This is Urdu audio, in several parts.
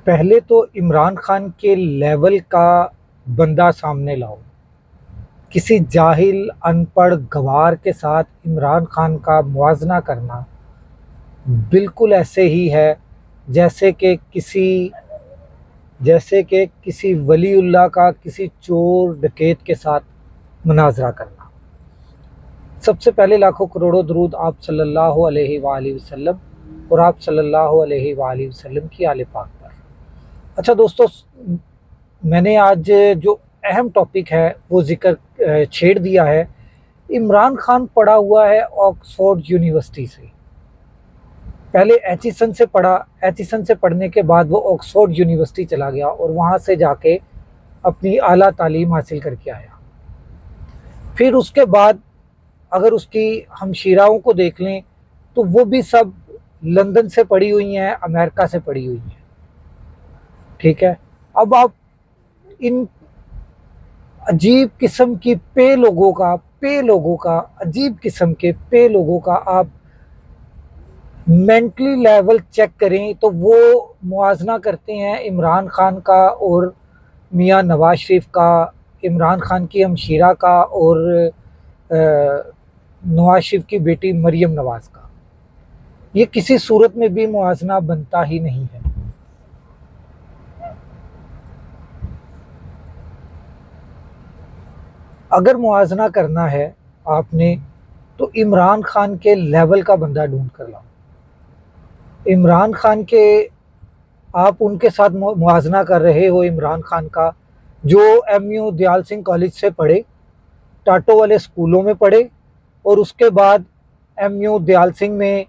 پہلے تو عمران خان کے لیول کا بندہ سامنے لاؤ. کسی جاہل ان پڑھ گوار کے ساتھ عمران خان کا موازنہ کرنا بالکل ایسے ہی ہے جیسے کہ کسی ولی اللہ کا کسی چور ڈکیت کے ساتھ مناظرہ کرنا. سب سے پہلے لاکھوں کروڑوں درود آپ صلی اللہ علیہ وآلہ وسلم اور آپ صلی اللہ علیہ وآلہ وسلم کی آل پاک پر. اچھا دوستو، میں نے آج جو اہم ٹاپک ہے وہ چھیڑ دیا ہے. عمران خان پڑھا ہوا ہے آکسفورڈ یونیورسٹی سے. پہلے ایچیسن سے پڑھا، ایچیسن سے پڑھنے کے بعد وہ آکسفورڈ یونیورسٹی چلا گیا اور وہاں سے جا کے اپنی اعلیٰ تعلیم حاصل کر کے آیا. پھر اس کے بعد اگر اس کی ہمشیراؤں کو دیکھ لیں تو وہ بھی سب لندن سے پڑھی ہوئی ہیں، امریکہ سے پڑھی ہوئی ہیں. ٹھیک ہے، اب آپ ان عجیب قسم کی پے لوگوں کا عجیب قسم کے پے لوگوں کا آپ مینٹلی لیول چیک کریں تو وہ موازنہ کرتے ہیں عمران خان کا اور میاں نواز شریف کا، عمران خان کی ہمشیرہ کا اور نواز شریف کی بیٹی مریم نواز کا. یہ کسی صورت میں بھی موازنہ بنتا ہی نہیں ہے. اگر موازنہ کرنا ہے آپ نے تو عمران خان کے لیول کا بندہ ڈھونڈ کر لاؤ. عمران خان کے آپ ان کے ساتھ موازنہ کر رہے ہو عمران خان کا جو ایم یو دیال سنگھ کالج سے پڑھے، ٹاٹو والے اسکولوں میں پڑھے اور اس کے بعد ایم یو دیال سنگھ میں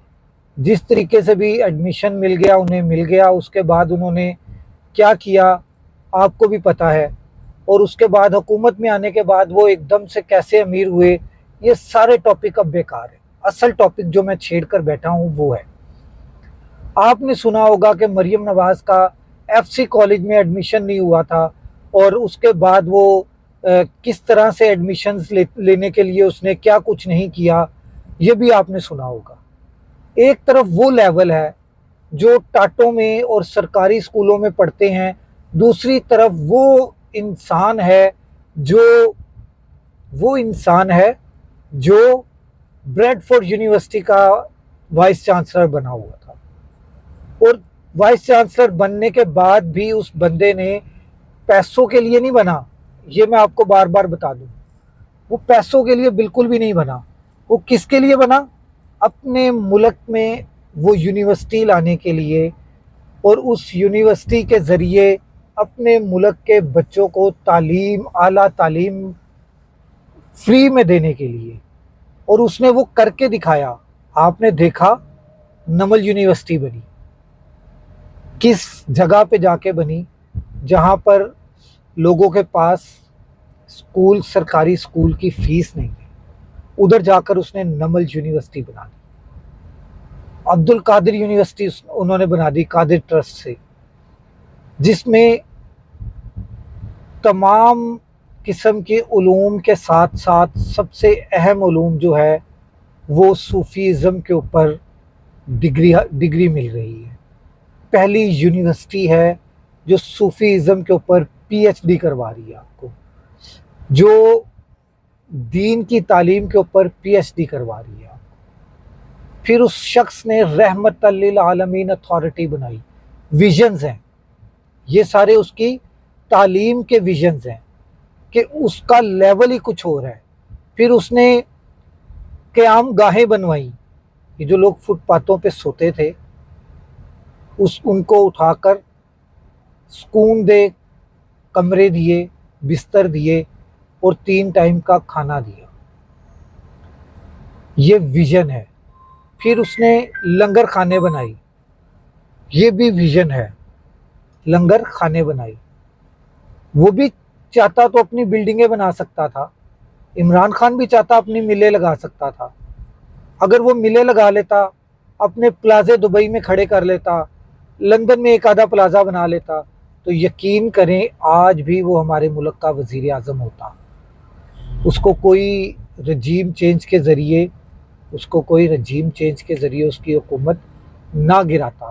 جس طریقے سے بھی ایڈمیشن مل گیا انہیں مل گیا. اس کے بعد انہوں نے کیا کیا آپ کو بھی پتہ ہے، اور اس کے بعد حکومت میں آنے کے بعد وہ ایک دم سے کیسے امیر ہوئے. یہ سارے ٹاپک اب بیکار ہیں. اصل ٹاپک جو میں چھیڑ کر بیٹھا ہوں وہ ہے، آپ نے سنا ہوگا کہ مریم نواز کا ایف سی کالج میں ایڈمیشن نہیں ہوا تھا اور اس کے بعد وہ کس طرح سے ایڈمیشنز لینے کے لیے اس نے کیا کچھ نہیں کیا، یہ بھی آپ نے سنا ہوگا. ایک طرف وہ لیول ہے جو ٹاٹوں میں اور سرکاری اسکولوں میں پڑھتے ہیں، دوسری طرف وہ انسان ہے جو بریڈ فورڈ یونیورسٹی کا وائس چانسلر بنا ہوا تھا. اور وائس چانسلر بننے کے بعد بھی اس بندے نے پیسوں کے لیے نہیں بنا، یہ میں آپ کو بار بار بتا دوں. وہ پیسوں کے لیے بالکل بھی نہیں بنا. وہ کس کے لیے بنا؟ اپنے ملک میں وہ یونیورسٹی لانے کے لیے اور اس یونیورسٹی کے ذریعے اپنے ملک کے بچوں کو تعلیم، اعلیٰ تعلیم فری میں دینے کے لیے. اور اس نے وہ کر کے دکھایا. آپ نے دیکھا نمل یونیورسٹی بنی کس جگہ پہ جا کے بنی، جہاں پر لوگوں کے پاس سرکاری اسکول کی فیس نہیں ہے. ادھر جا کر اس نے نمل یونیورسٹی بنا دی. عبد القادر یونیورسٹی انہوں نے بنا دی قادر ٹرسٹ سے، جس میں تمام قسم کے علوم کے ساتھ ساتھ سب سے اہم علوم جو ہے وہ صوفیزم کے اوپر ڈگری مل رہی ہے. پہلی یونیورسٹی ہے جو صوفیزم کے اوپر پی ایچ ڈی کروا رہی ہے آپ کو، جو دین کی تعلیم کے اوپر پی ایچ ڈی کروا رہی ہے آپ کو. پھر اس شخص نے رحمت للعالمین اتھارٹی بنائی. ویژنز ہیں یہ سارے، اس کی تعلیم کے ویژنز ہیں کہ اس کا لیول ہی کچھ اور ہے. پھر اس نے قیام گاہیں بنوائی. یہ جو لوگ فٹ پاتھوں پہ سوتے تھے ان کو اٹھا کر سکون دے کمرے دیے، بستر دیے اور 3 ٹائم کا کھانا دیا. یہ ویژن ہے. پھر اس نے لنگر خانے بنائی. یہ بھی ویژن ہے. لنگر خانے بنائی. وہ بھی چاہتا تو اپنی بلڈنگیں بنا سکتا تھا. عمران خان بھی چاہتا اپنی ملیں لگا سکتا تھا. اگر وہ ملیں لگا لیتا، اپنے پلازے دبئی میں کھڑے کر لیتا، لندن میں ایک آدھا پلازا بنا لیتا، تو یقین کریں آج بھی وہ ہمارے ملک کا وزیر اعظم ہوتا. اس کو کوئی رجیم چینج کے ذریعے اس کی حکومت نہ گراتا.